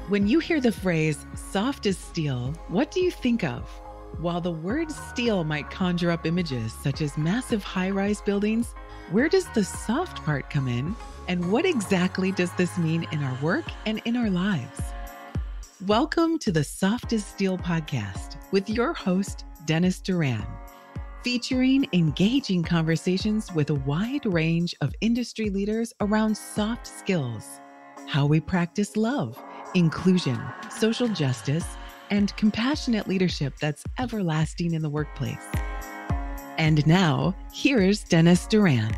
When you hear the phrase soft as steel, what do you think of? While the word steel might conjure up images such as massive high-rise buildings, where does the soft part come in? And what exactly does this mean in our work and in our lives? Welcome to the Soft as Steel podcast with your host, Dennis Doran, featuring engaging conversations with a wide range of industry leaders around soft skills, how we practice love, inclusion, social justice, and compassionate leadership that's everlasting in the workplace. And now, here's Dennis Doran.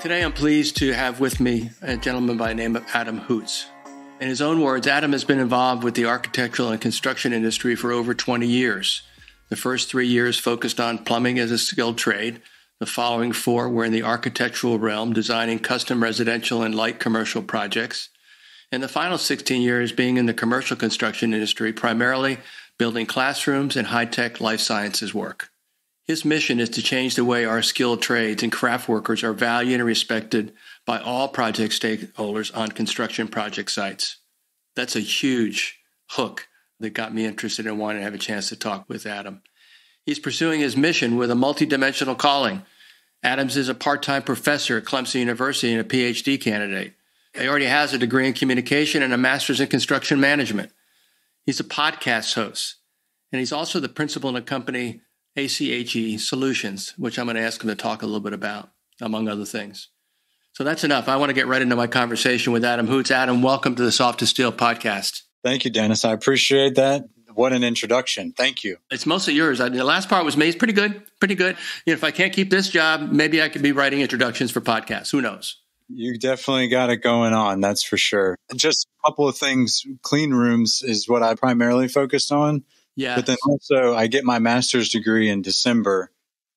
Today, I'm pleased to have with me a gentleman by the name of Adam Hoots. In his own words, Adam has been involved with the architectural and construction industry for over 20 years. The first 3 years focused on plumbing as a skilled trade. The following 4 were in the architectural realm, designing custom residential and light commercial projects. And the final 16 years being in the commercial construction industry, primarily building classrooms and high-tech life sciences work. His mission is to change the way our skilled trades and craft workers are valued and respected by all project stakeholders on construction project sites. That's a huge hook that got me interested in wanting to have a chance to talk with Adam. He's pursuing his mission with a multidimensional calling. Adams is a part-time professor at Clemson University and a PhD candidate. He already has a degree in communication and a master's in construction management. He's a podcast host, and he's also the principal in a company, ACHE Solutions, which I'm going to ask him to talk a little bit about, among other things. So that's enough. I want to get right into my conversation with Adam Hoots. Adam, welcome to the Soft as Steel podcast. Thank you, Dennis. I appreciate that. What an introduction. Thank you. It's mostly yours. The last part was me. It's pretty good. Pretty good. If I can't keep this job, maybe I could be writing introductions for podcasts. Who knows? You definitely got it going on. That's for sure. Just a couple of things. Clean rooms is what I primarily focused on. Yeah. But then also I get my master's degree in December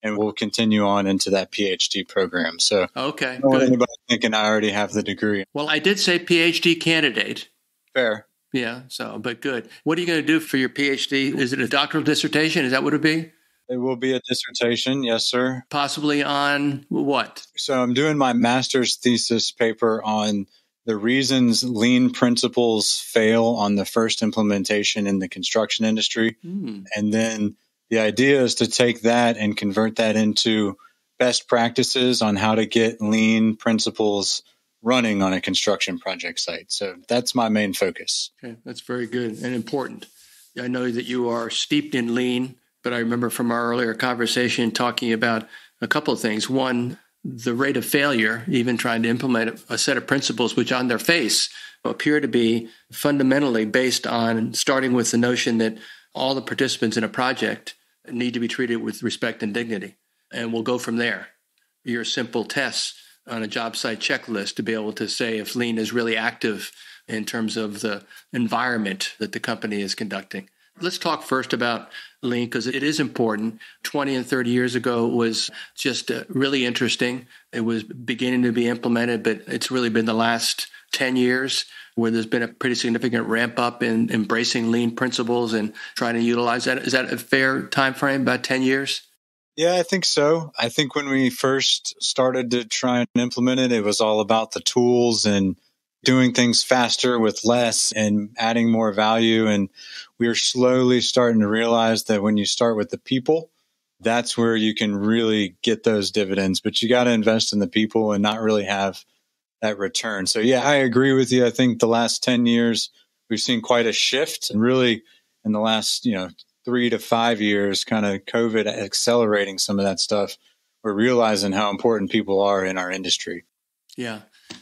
and we'll continue on into that PhD program. So okay, I don't want good. anybody thinking I already have the degree. Well, I did say PhD candidate. Fair. Yeah. But good. What are you going to do for your PhD? Is it a doctoral dissertation? Is that what it would be? It will be a dissertation. Yes, sir. Possibly on what? So I'm doing my master's thesis paper on the reasons lean principles fail on the first implementation in the construction industry. And then the idea is to take that and convert that into best practices on how to get lean principles running on a construction project site. So that's my main focus. Okay, that's very good and important. I know that you are steeped in lean, but I remember from our earlier conversation talking about a couple of things. One, the rate of failure, even trying to implement a set of principles which on their face appear to be fundamentally based on starting with the notion that all the participants in a project need to be treated with respect and dignity. And we'll go from there. Your simple tests on a job site checklist to be able to say if lean is really active in terms of the environment that the company is conducting. Let's talk first about lean because it is important. 20 and 30 years ago was just really interesting. It was beginning to be implemented, but it's really been the last 10 years where there's been a pretty significant ramp up in embracing lean principles and trying to utilize that. Is that a fair time frame, about 10 years? Yeah, I think so. I think when we first started to try and implement it, it was all about the tools and doing things faster with less and adding more value. And we're slowly starting to realize that when you start with the people, that's where you can really get those dividends. But you got to invest in the people and not really have that return. So, yeah, I agree with you. I think the last 10 years, we've seen quite a shift. And really in the last, 3 to 5 years, kind of COVID accelerating some of that stuff, we're realizing how important people are in our industry. Yeah.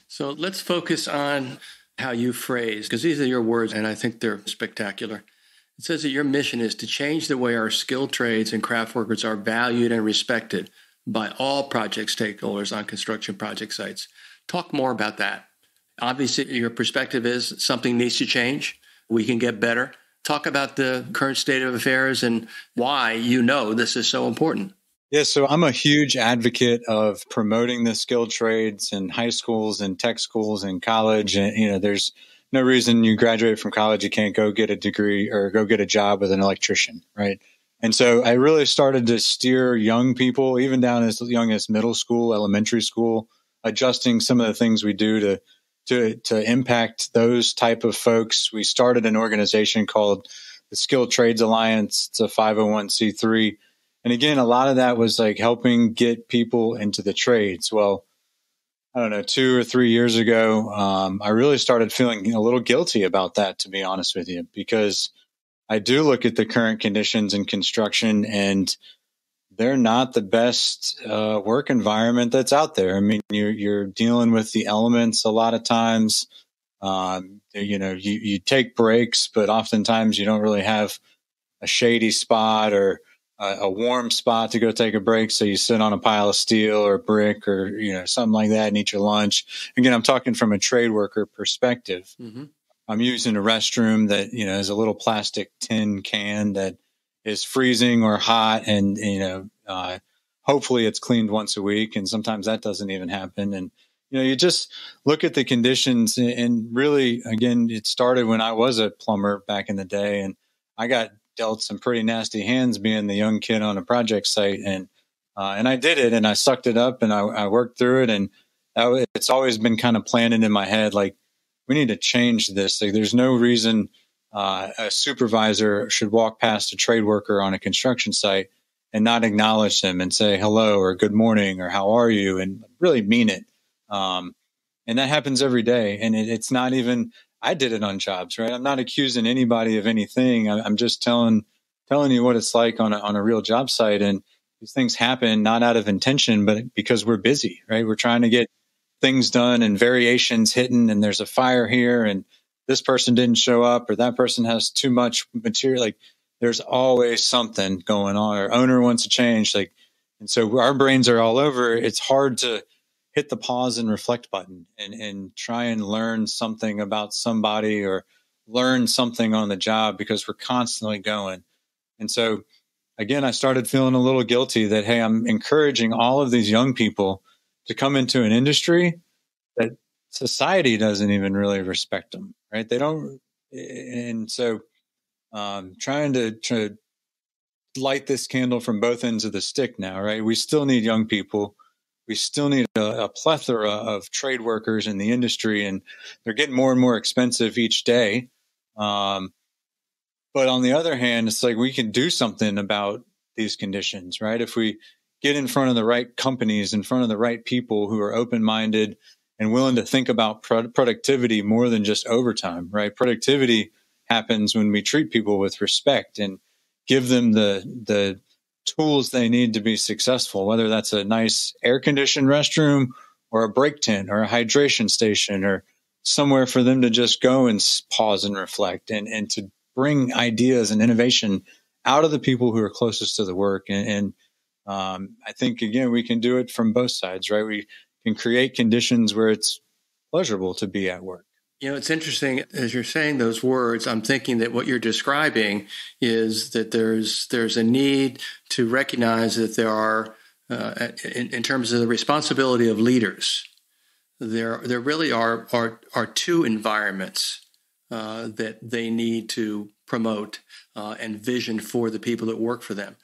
So let's focus on how you phrase, because these are your words, and I think they're spectacular. It says that your mission is to change the way our skilled trades and craft workers are valued and respected by all project stakeholders on construction project sites. Talk more about that. Obviously, your perspective is something needs to change. We can get better. Talk about the current state of affairs and why this is so important. Yeah, so I'm a huge advocate of promoting the skilled trades in high schools and tech schools and college. And, there's no reason you graduate from college, you can't go get a degree or go get a job with an electrician, right? And so I really started to steer young people, even down as young as middle school, elementary school, adjusting some of the things we do to to impact those type of folks, we started an organization called the Skilled Trades Alliance. It's a 501c3. And again, a lot of that was like helping get people into the trades. Well, I don't know, 2 or 3 years ago, I really started feeling a little guilty about that, to be honest with you, because I do look at the current conditions in construction, and they're not the best work environment that's out there. I mean, you're dealing with the elements a lot of times. You take breaks, but oftentimes you don't really have a shady spot or a warm spot to go take a break. So you sit on a pile of steel or brick or, something like that and eat your lunch. Again, I'm talking from a trade worker perspective. Mm-hmm. I'm using a restroom that, is a little plastic tin can that is freezing or hot. And, hopefully it's cleaned once a week. And sometimes that doesn't even happen. And, you just look at the conditions, and really, again, it started when I was a plumber back in the day, and I got dealt some pretty nasty hands being the young kid on a project site. And I did it, and I sucked it up, and I worked through it. And it's always been kind of planted in my head, like, we need to change this. Like, there's no reason a supervisor should walk past a trade worker on a construction site and not acknowledge them and say hello or good morning or how are you, and really mean it. And that happens every day. And it's not even, I did it on jobs, right? I'm not accusing anybody of anything. I'm just telling you what it's like on a real job site. And these things happen not out of intention, but because we're busy, right? We're trying to get things done and variations hitting, and there's a fire here and this person didn't show up, or that person has too much material. Like, there's always something going on, or owner wants to change. And so our brains are all over. It's hard to hit the pause and reflect button and try and learn something about somebody or learn something on the job, because we're constantly going. And so, again, I started feeling a little guilty that, hey, I'm encouraging all of these young people to come into an industry that society doesn't even really respect them, right? They don't. And so trying to light this candle from both ends of the stick now, right? We still need young people. We still need a plethora of trade workers in the industry, and they're getting more and more expensive each day. But on the other hand, it's like we can do something about these conditions, right? If we get in front of the right companies, in front of the right people who are open-minded and willing to think about productivity more than just overtime, right? Productivity happens when we treat people with respect and give them the tools they need to be successful, whether that's a nice air-conditioned restroom or a break tent or a hydration station or somewhere for them to just go and pause and reflect and to bring ideas and innovation out of the people who are closest to the work. And I think, again, we can do it from both sides, right? We can create conditions where it's pleasurable to be at work. It's interesting, as you're saying those words, I'm thinking that what you're describing is that there's a need to recognize that there are, in terms of the responsibility of leaders, there really are two environments that they need to promote and vision for the people that work for them.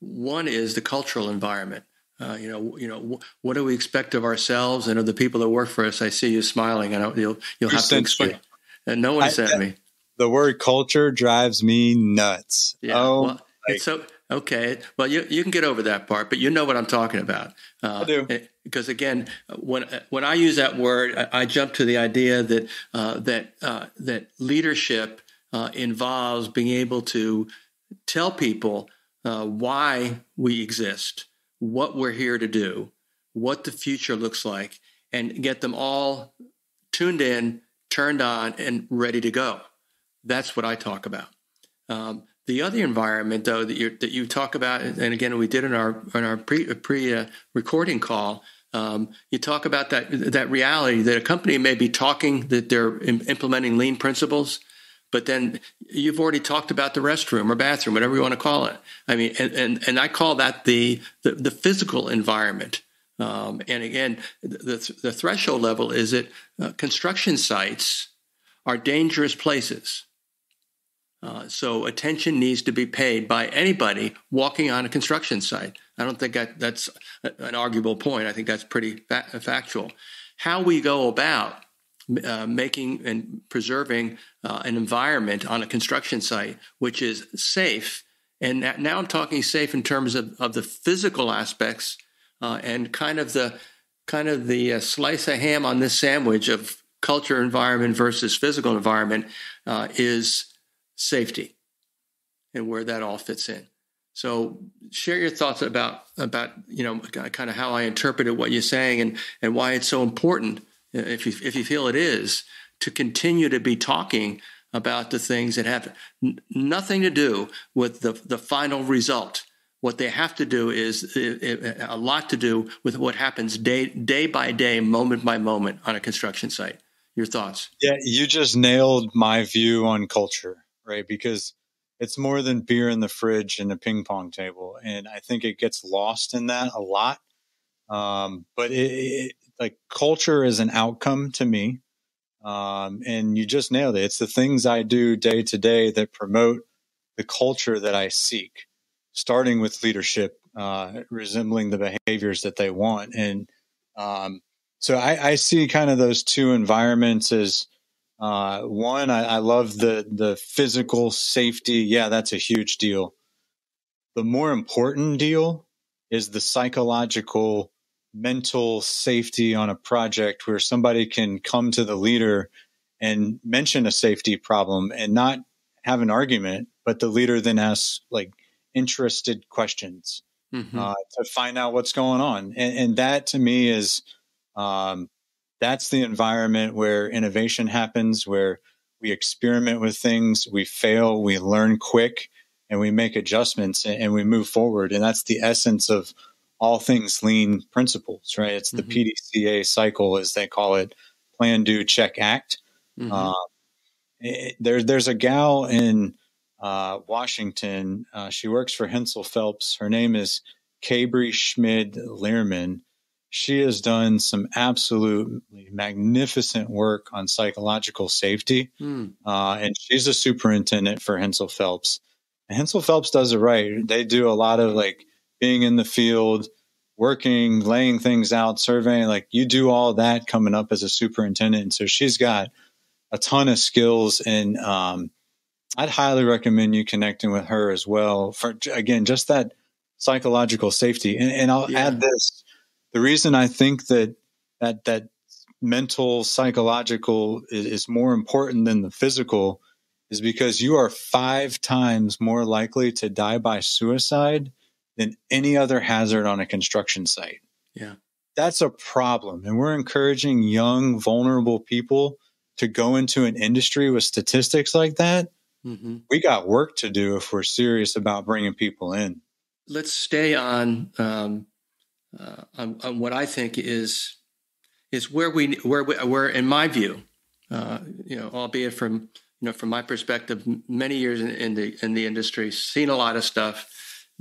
One is the cultural environment. What do we expect of ourselves and of the people that work for us? I see you smiling, and you'll have to explain. And no one sent me. The word culture drives me nuts. Yeah, it's so okay. Well, you can get over that part, but you know what I'm talking about. I do. Because again, when I use that word, I jump to the idea that that leadership involves being able to tell people why we exist, what we're here to do, what the future looks like, and get them all tuned in, turned on, and ready to go. That's what I talk about. The other environment, though, that you talk about, and again, we did in our pre-recording call, you talk about that reality that a company may be talking that they're implementing lean principles, but then you've already talked about the restroom or bathroom, whatever you want to call it. I mean, and I call that the physical environment. And again, the threshold level is that construction sites are dangerous places. So attention needs to be paid by anybody walking on a construction site. I don't think that's an arguable point. I think that's pretty factual. How we go about making and preserving an environment on a construction site which is safe. And now I'm talking safe in terms of the physical aspects and kind of the slice of ham on this sandwich of culture environment versus physical environment is safety and where that all fits in. So share your thoughts about kind of how I interpreted what you're saying and why it's so important, if you feel it is, to continue to be talking about the things that have nothing to do with the final result. What they have to do is a lot to do with what happens day by day, moment by moment on a construction site. Your thoughts? Yeah, you just nailed my view on culture, right? Because it's more than beer in the fridge and a ping pong table. And I think it gets lost in that a lot. But like culture is an outcome to me. And you just nailed it. It's the things I do day to day that promote the culture that I seek, starting with leadership, resembling the behaviors that they want. And so I see kind of those two environments as one, I love the physical safety. Yeah, that's a huge deal. The more important deal is the psychological, mental safety on a project where somebody can come to the leader and mention a safety problem and not have an argument, but the leader then asks like interested questions to find out what's going on. And that to me is that's the environment where innovation happens, where we experiment with things, we fail, we learn quick, and we make adjustments and we move forward. And that's the essence of all things lean principles, right? It's the PDCA cycle, as they call it: plan, do, check, act. There's a gal in Washington. She works for Hensel Phelps. Her name is Cabri Schmid-Lehrman. She has done some absolutely magnificent work on psychological safety. And she's a superintendent for Hensel Phelps. And Hensel Phelps does it right. They do a lot of like being in the field, working, laying things out, surveying. Like you do all that coming up as a superintendent. And so she's got a ton of skills. And I'd highly recommend you connecting with her as well for, again, just that psychological safety. And I'll add this. The reason I think that mental, psychological is more important than the physical is because you are 5 times more likely to die by suicide than any other hazard on a construction site. Yeah. That's a problem. And we're encouraging young, vulnerable people to go into an industry with statistics like that. We got work to do if we're serious about bringing people in. Let's stay on what I think is where in my view, albeit from my perspective, many years in the industry, seen a lot of stuff,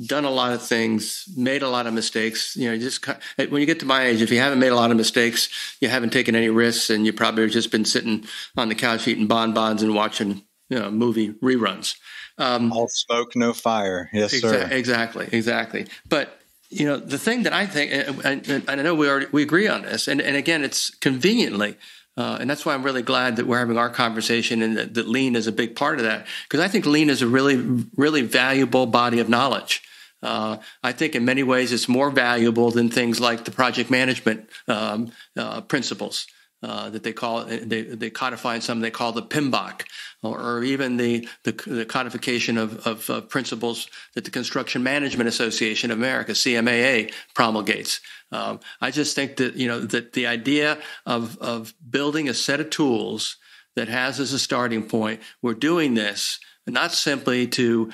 done a lot of things, made a lot of mistakes. Just when you get to my age, if you haven't made a lot of mistakes, you haven't taken any risks, and you probably have just been sitting on the couch eating bonbons and watching movie reruns. All smoke, no fire. Yes, sir. Exactly. But the thing that I think, and I know we agree on this, and again, it's conveniently, and that's why I'm really glad that we're having our conversation, and that lean is a big part of that, because I think lean is a really, really valuable body of knowledge. I think in many ways it's more valuable than things like the project management principles that they call they codify in something they call the Maibach, or even the codification of principles that the Construction Management Association of America, CMAA, promulgates. I just think that that the idea of building a set of tools that has as a starting point, we're doing this not simply to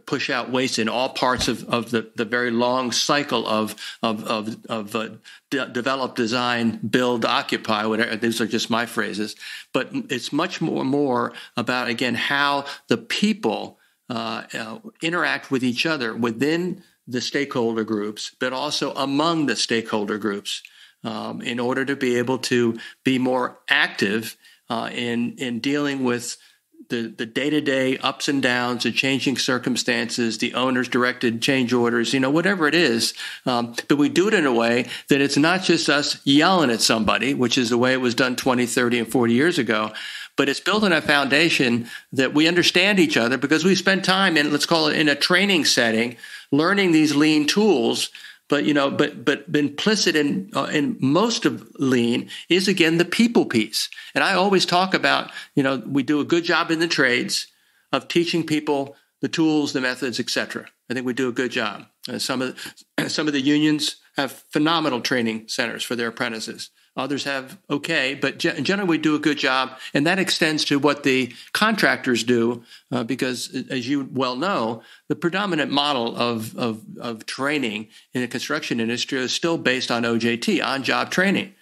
push out waste in all parts of the very long cycle of develop, design, build, occupy. Whatever, these are just my phrases, but it's much more about, again, how the people interact with each other within the stakeholder groups, but also among the stakeholder groups, in order to be able to be more active in dealing with the day-to-day ups and downs, the changing circumstances, the owner's directed change orders, whatever it is. But we do it in a way that it's not just us yelling at somebody, which is the way it was done 20, 30, and 40 years ago, but it's built on a foundation that we understand each other because we spend time in, let's call it in a training setting, learning these lean tools. But implicit in most of lean is, again, the people piece. And I always talk about, we do a good job in the trades of teaching people the tools, the methods, et cetera. I think we do a good job. Some of the unions have phenomenal training centers for their apprentices. Others have okay, but generally we do a good job. And that extends to what the contractors do, because as you well know, the predominant model of training in the construction industry is still based on OJT, on-job training.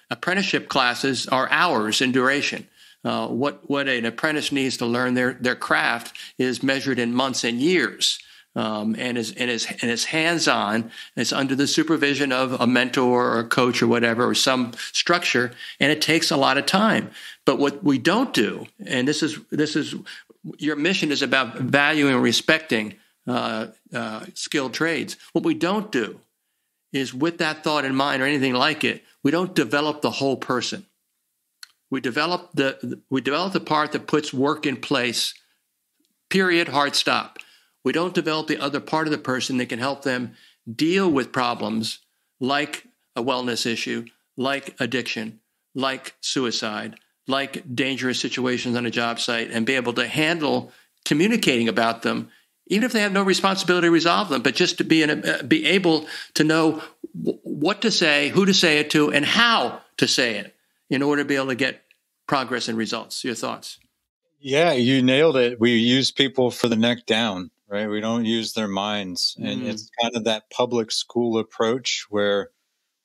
Apprenticeship classes are hours in duration. What an apprentice needs to learn their craft is measured in months and years. And is hands-on. It's under the supervision of a mentor or a coach or whatever, or some structure, and it takes a lot of time. But what we don't do, and this is your mission is about valuing and respecting skilled trades. What we don't do is, with that thought in mind or anything like it, we don't develop the whole person. We develop the part that puts work in place. Period. Hard stop. We don't develop the other part of the person that can help them deal with problems like a wellness issue, like addiction, like suicide, like dangerous situations on a job site, and be able to handle communicating about them, even if they have no responsibility to resolve them, but just to be able to know what to say, who to say it to, and how to say it in order to be able to get progress and results. Your thoughts? Yeah, you nailed it. We use people for the neck down. Right? We don't use their minds. And it's kind of that public school approach where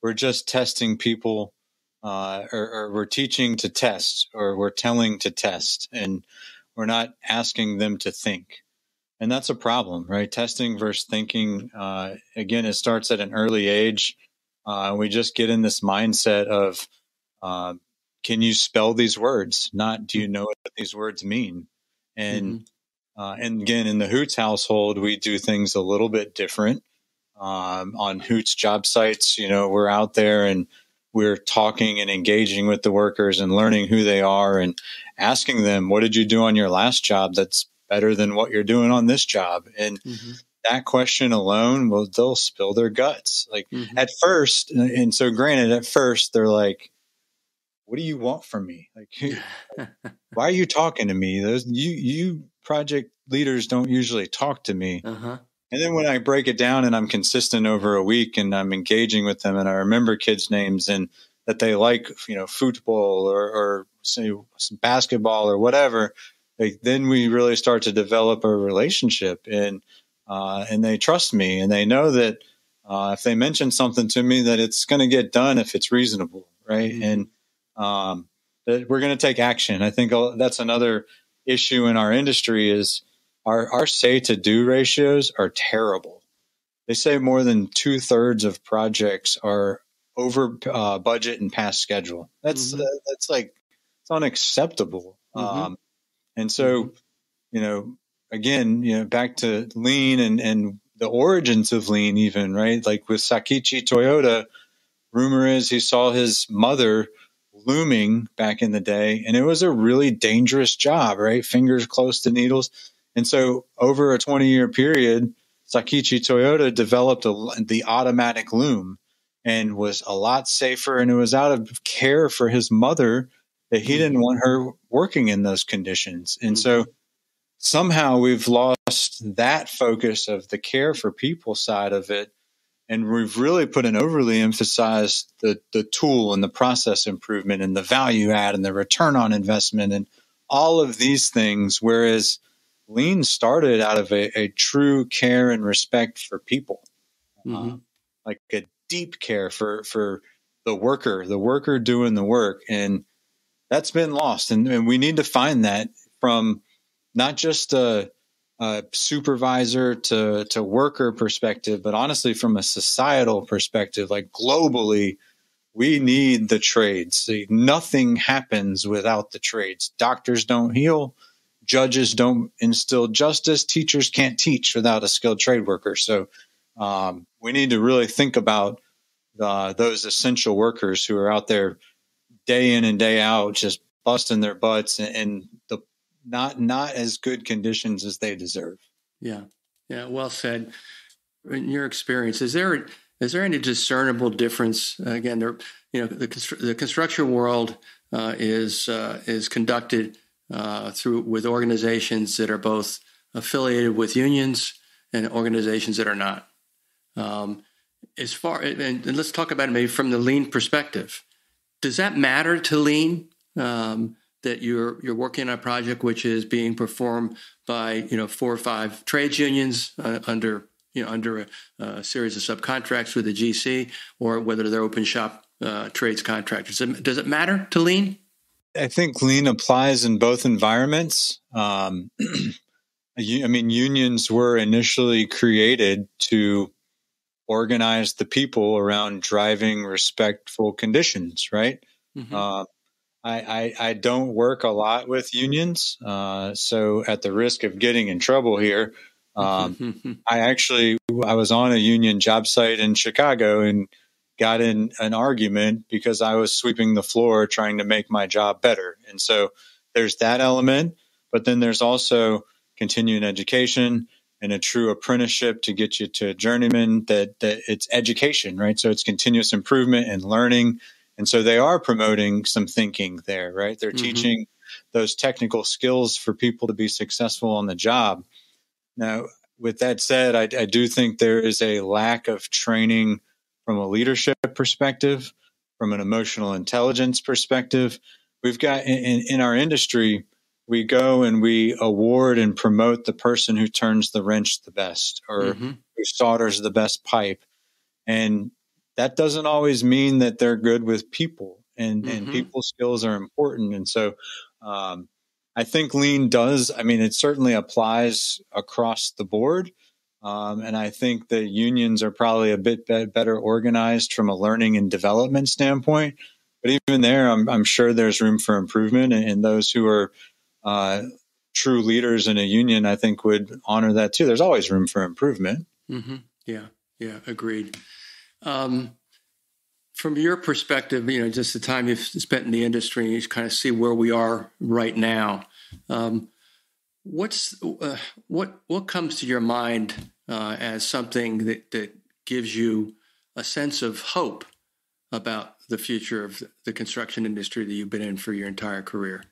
we're just testing people, or we're teaching to test, or we're telling to test, and we're not asking them to think. And that's a problem, right? Testing versus thinking. Again, it starts at an early age. We just get in this mindset of, can you spell these words? Not, do you know what these words mean? And again, in the Hoots household, we do things a little bit different. On Hoots job sites, we're out there and we're talking and engaging with the workers and learning who they are and asking them, what did you do on your last job that's better than what you're doing on this job? And that question alone, they'll spill their guts. Like at first, and so granted, at first they're like, what do you want from me? Like, why are you talking to me? You project leaders don't usually talk to me. And then when I break it down and I'm consistent over a week and I'm engaging with them and I remember kids' names and that they like, football or say some basketball or whatever, then we really start to develop a relationship and they trust me and they know that if they mention something to me that it's going to get done if it's reasonable. Right. And that we're going to take action. I think that's another issue in our industry is our say to do ratios are terrible. They say more than 2/3 of projects are over budget and past schedule. That's like, it's unacceptable. And so, again, back to lean and the origins of lean even, right? Like with Sakichi Toyota, rumor is he saw his mother looming back in the day, and it was a really dangerous job, right? Fingers close to needles. And so over a 20-year period, Sakichi Toyota developed the automatic loom and was a lot safer, and it was out of care for his mother that he didn't want her working in those conditions. And so somehow we've lost that focus of the care for people side of it. And we've really put an overly emphasized the tool and the process improvement and the value add and the return on investment and all of these things, whereas lean started out of a true care and respect for people, like a deep care for the worker doing the work. And that's been lost. And we need to find that from not just a supervisor to worker perspective, but honestly from a societal perspective, like globally, we need the trades. Nothing happens without the trades. Doctors don't heal. judges don't instill justice, teachers can't teach without a skilled trade worker. So we need to really think about those essential workers who are out there day in and day out, just busting their butts in the not as good conditions as they deserve. Yeah. Well said. In your experience, is there any discernible difference? Again, the construction world is conducted with organizations that are both affiliated with unions and organizations that are not. And let's talk about it maybe from the lean perspective. Does that matter to lean? That you're working on a project which is being performed by 4 or 5 trades unions under a series of subcontracts with the GC, or whether they're open shop trades contractors. Does it matter to lean? I think lean applies in both environments. Unions were initially created to organize the people around driving respectful conditions, right? Mm-hmm. I don't work a lot with unions, so at the risk of getting in trouble here, I was on a union job site in Chicago and got in an argument because I was sweeping the floor trying to make my job better. And so there's that element, but then there's also continuing education and a true apprenticeship to get you to a journeyman, that it's education, right? So it's continuous improvement and learning. And so they are promoting some thinking there, right? They're teaching those technical skills for people to be successful on the job. Now, with that said, I do think there is a lack of training from a leadership perspective, from an emotional intelligence perspective. We've got in our industry, we go and we award and promote the person who turns the wrench the best, or who solders the best pipe. And that doesn't always mean that they're good with people, and people skills are important. And so I think lean it certainly applies across the board. And I think the unions are probably a bit better organized from a learning and development standpoint. But even there, I'm sure there's room for improvement. And those who are true leaders in a union, I think, would honor that too. There's always room for improvement. Mm-hmm. Yeah, agreed. From your perspective, just the time you've spent in the industry, you kind of see where we are right now. What comes to your mind as something that gives you a sense of hope about the future of the construction industry that you've been in for your entire career?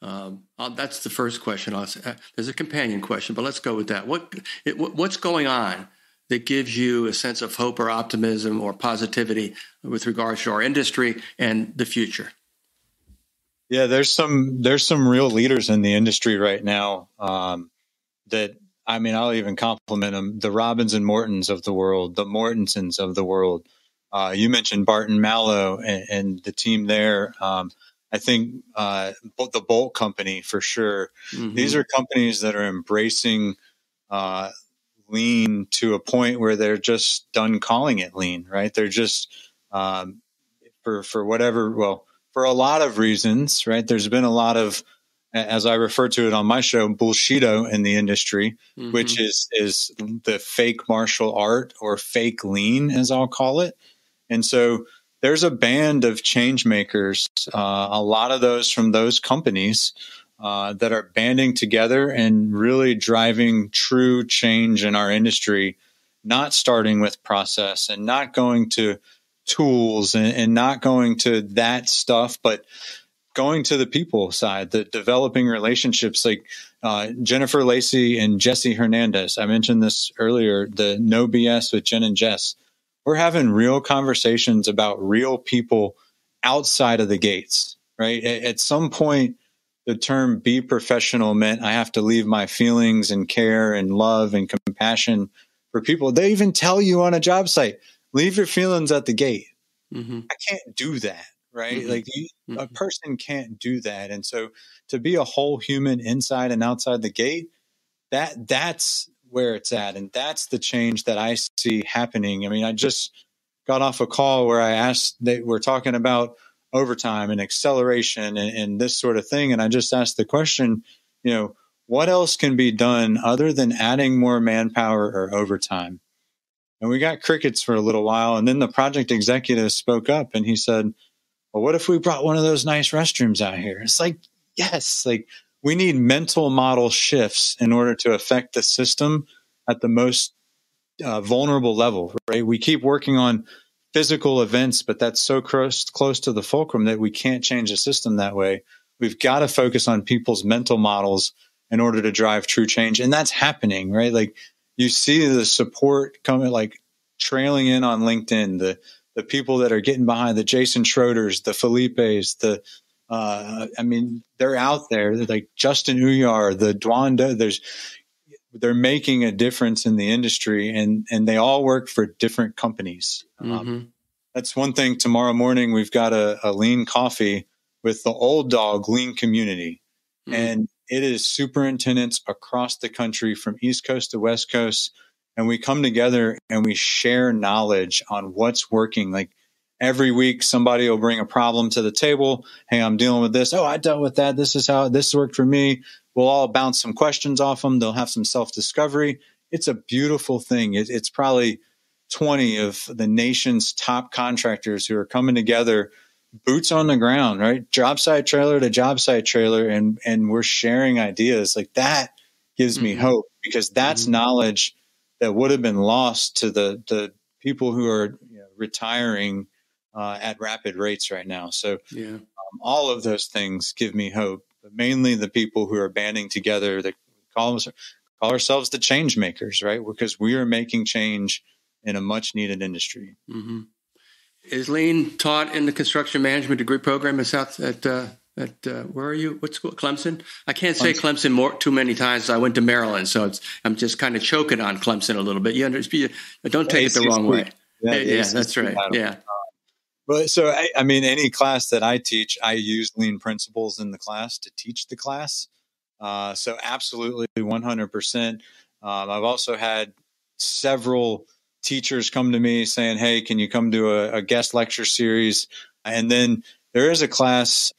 That's the first question. There's a companion question, but let's go with that. What's going on that gives you a sense of hope or optimism or positivity with regards to our industry and the future? Yeah, there's some real leaders in the industry right now I'll even compliment them. The Robbins and Mortons of the world, the Mortensons of the world. You mentioned Barton Mallow and the team there. I think the Bolt Company for sure. Mm-hmm. These are companies that are embracing lean to a point where they're just done calling it lean, right? They're just for a lot of reasons, right? There's been a lot of, as I refer to it on my show, bullshito in the industry, which is the fake martial art, or fake lean, as I'll call it. And so there's a band of change makers, a lot of those from those companies that are banding together and really driving true change in our industry, not starting with process and not going to tools and not going to that stuff, but going to the people side, the developing relationships like Jennifer Lacey and Jesse Hernandez. I mentioned this earlier, the No BS with Jen and Jess. We're having real conversations about real people outside of the gates, right? At some point, the term be professional meant I have to leave my feelings and care and love and compassion for people. They even tell you on a job site, leave your feelings at the gate. I can't do that, right? A person can't do that. And so to be a whole human inside and outside the gate, that's where it's at. And that's the change that I see happening. I mean, I just got off a call where I asked, we're talking about overtime and acceleration and this sort of thing. And I just asked the question, what else can be done other than adding more manpower or overtime? And we got crickets for a little while. And then the project executive spoke up and he said, well, what if we brought one of those nice restrooms out here? It's like, yes, like we need mental model shifts in order to affect the system at the most vulnerable level, right? We keep working on physical events, but that's so close to the fulcrum that we can't change the system that way. We've got to focus on people's mental models in order to drive true change. And that's happening, right? Like you see the support coming, like trailing in on LinkedIn, the people that are getting behind the Jason Schroeders, the Felipes, they're out there. They're like Justin Uyar, the Dwanda, they're making a difference in the industry, and they all work for different companies. That's one thing. Tomorrow morning, we've got a lean coffee with the Old Dog Lean community. And it is superintendents across the country from East Coast to West Coast. And we come together and we share knowledge on what's working. Like every week, somebody will bring a problem to the table. Hey, I'm dealing with this. Oh, I dealt with that. This is how this worked for me. We'll all bounce some questions off them. They'll have some self-discovery. It's a beautiful thing. It's probably 20 of the nation's top contractors who are coming together, boots on the ground, right? Job site trailer to job site trailer. And we're sharing ideas. Like that gives me hope, because that's knowledge that would have been lost to the people who are retiring at rapid rates right now. So all of those things give me hope, but mainly the people who are banding together that call ourselves the change makers, right? Because we are making change in a much needed industry. Is Lean taught in the construction management degree program at where are you? What school? Clemson? I can't say Clemson too many times. I went to Maryland, so I'm just kind of choking on Clemson a little bit. Don't take it the wrong way. Yeah, that's right. Yeah. But so, I mean, any class that I teach, I use lean principles in the class to teach the class. So absolutely 100%. I've also had several teachers come to me saying, hey, can you come to a guest lecture series? And then there is a class,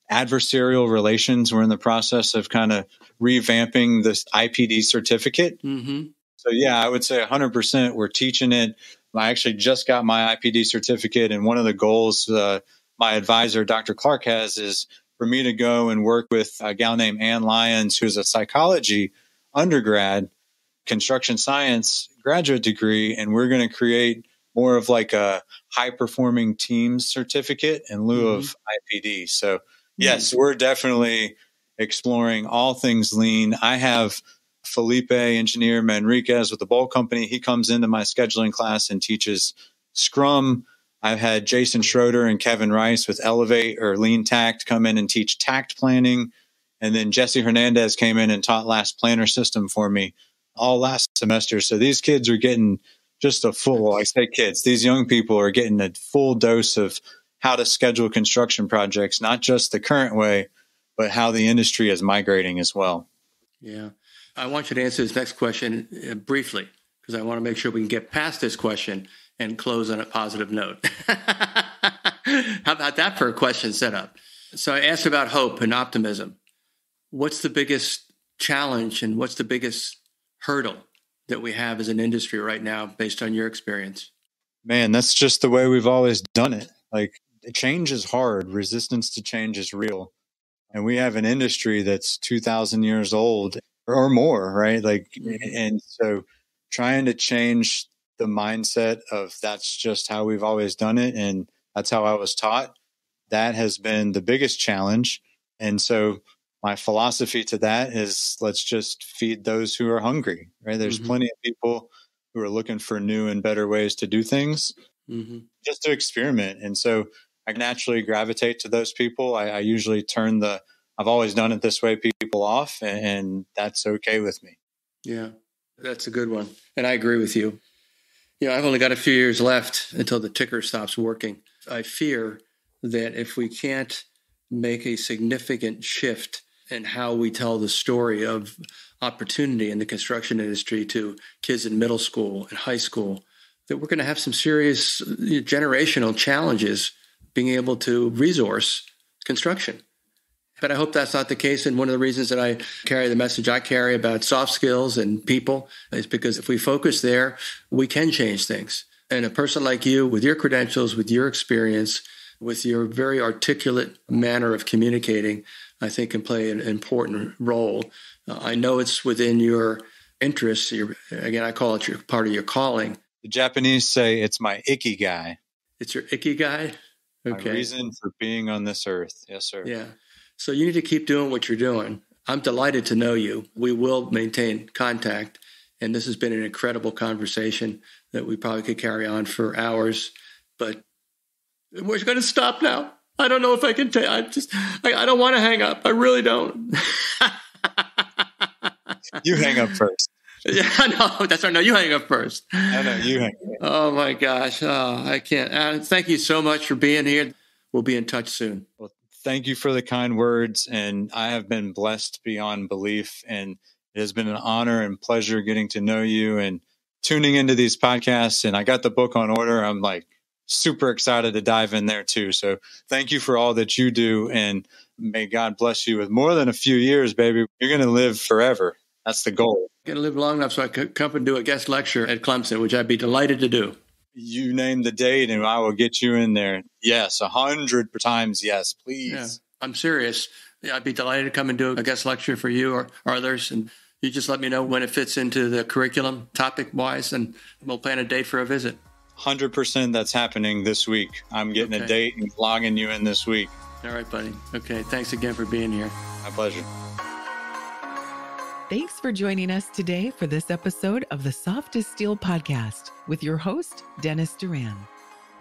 adversarial relations. We're in the process of kind of revamping this IPD certificate. So yeah, I would say 100% we're teaching it. I actually just got my IPD certificate, and one of the goals my advisor, Dr. Clark, has is for me to go and work with a gal named Ann Lyons, who's a psychology undergrad, construction science graduate degree, and we're going to create more of like a high-performing teams certificate in lieu of IPD. So yes, we're definitely exploring all things lean. I have Felipe, engineer Manriquez with the Bolt Company. He comes into my scheduling class and teaches Scrum. I've had Jason Schroeder and Kevin Rice with Elevate or Lean Tact come in and teach tact planning. And then Jesse Hernandez came in and taught last planner system for me all last semester. So these kids are getting just a full, well, I say kids, these young people are getting a full dose of how to schedule construction projects, not just the current way, but how the industry is migrating as well. Yeah. I want you to answer this next question briefly, because I want to make sure we can get past this question and close on a positive note. How about that for a question setup? So I asked about hope and optimism. What's the biggest challenge and what's the biggest hurdle that we have as an industry right now based on your experience? Man, that's just the way we've always done it. Like, change is hard. Resistance to change is real. And we have an industry that's 2,000 years old or more, right? Like, and so trying to change the mindset of that's just how we've always done it, and that's how I was taught, that has been the biggest challenge. And so my philosophy to that is let's just feed those who are hungry, right? There's plenty of people who are looking for new and better ways to do things, just to experiment. And so I naturally gravitate to those people. I usually turn I've always done it this way, people off, and that's okay with me. Yeah, that's a good one. And I agree with you. I've only got a few years left until the ticker stops working. I fear that if we can't make a significant shift in how we tell the story of opportunity in the construction industry to kids in middle school and high school, that we're going to have some serious generational challenges being able to resource construction. But I hope that's not the case. And one of the reasons that I carry the message I carry about soft skills and people is because if we focus there, we can change things. And a person like you, with your credentials, with your experience, with your very articulate manner of communicating, I think can play an important role. I know it's within your interests. Again, I call it part of your calling. The Japanese say it's my ikigai. It's your ikigai? Okay. My reason for being on this earth. Yes, sir. Yeah. So you need to keep doing what you're doing. I'm delighted to know you. We will maintain contact. And this has been an incredible conversation that we probably could carry on for hours. But we're going to stop now. I don't know if I can take. I don't want to hang up. I really don't. You hang up first. Yeah, no, that's right. No, you hang up first. No, you hang up. Oh my gosh. Oh, I can't. Thank you so much for being here. We'll be in touch soon. Well, thank you for the kind words. And I have been blessed beyond belief. And it has been an honor and pleasure getting to know you and tuning into these podcasts. And I got the book on order. I'm like super excited to dive in there too. So thank you for all that you do. And may God bless you with more than a few years, baby. You're going to live forever. That's the goal. I'm going to live long enough so I could come and do a guest lecture at Clemson, which I'd be delighted to do. You name the date and I will get you in there. Yes, 100 times yes, please. Yeah, I'm serious. Yeah, I'd be delighted to come and do a guest lecture for you or others. And you just let me know when it fits into the curriculum topic-wise, and we'll plan a date for a visit. 100% that's happening this week. I'm getting a date and logging you in this week. All right, buddy. Okay, thanks again for being here. My pleasure. Thanks for joining us today for this episode of the Soft as Steel podcast with your host, Dennis Doran.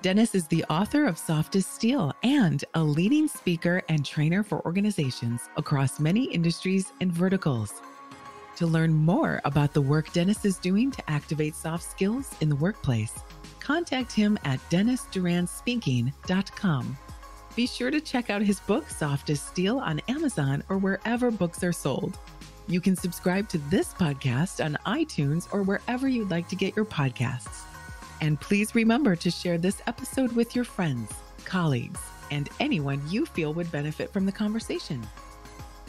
Dennis is the author of Soft as Steel and a leading speaker and trainer for organizations across many industries and verticals. To learn more about the work Dennis is doing to activate soft skills in the workplace, contact him at DennisDuranSpeaking.com. Be sure to check out his book, Soft as Steel, on Amazon or wherever books are sold. You can subscribe to this podcast on iTunes or wherever you'd like to get your podcasts. And please remember to share this episode with your friends, colleagues, and anyone you feel would benefit from the conversation.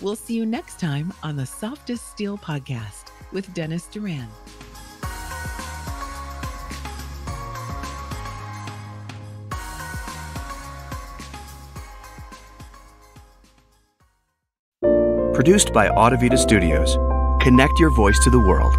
We'll see you next time on the Soft as Steel podcast with Dennis Doran. Produced by Audivita Studios. Connect your voice to the world.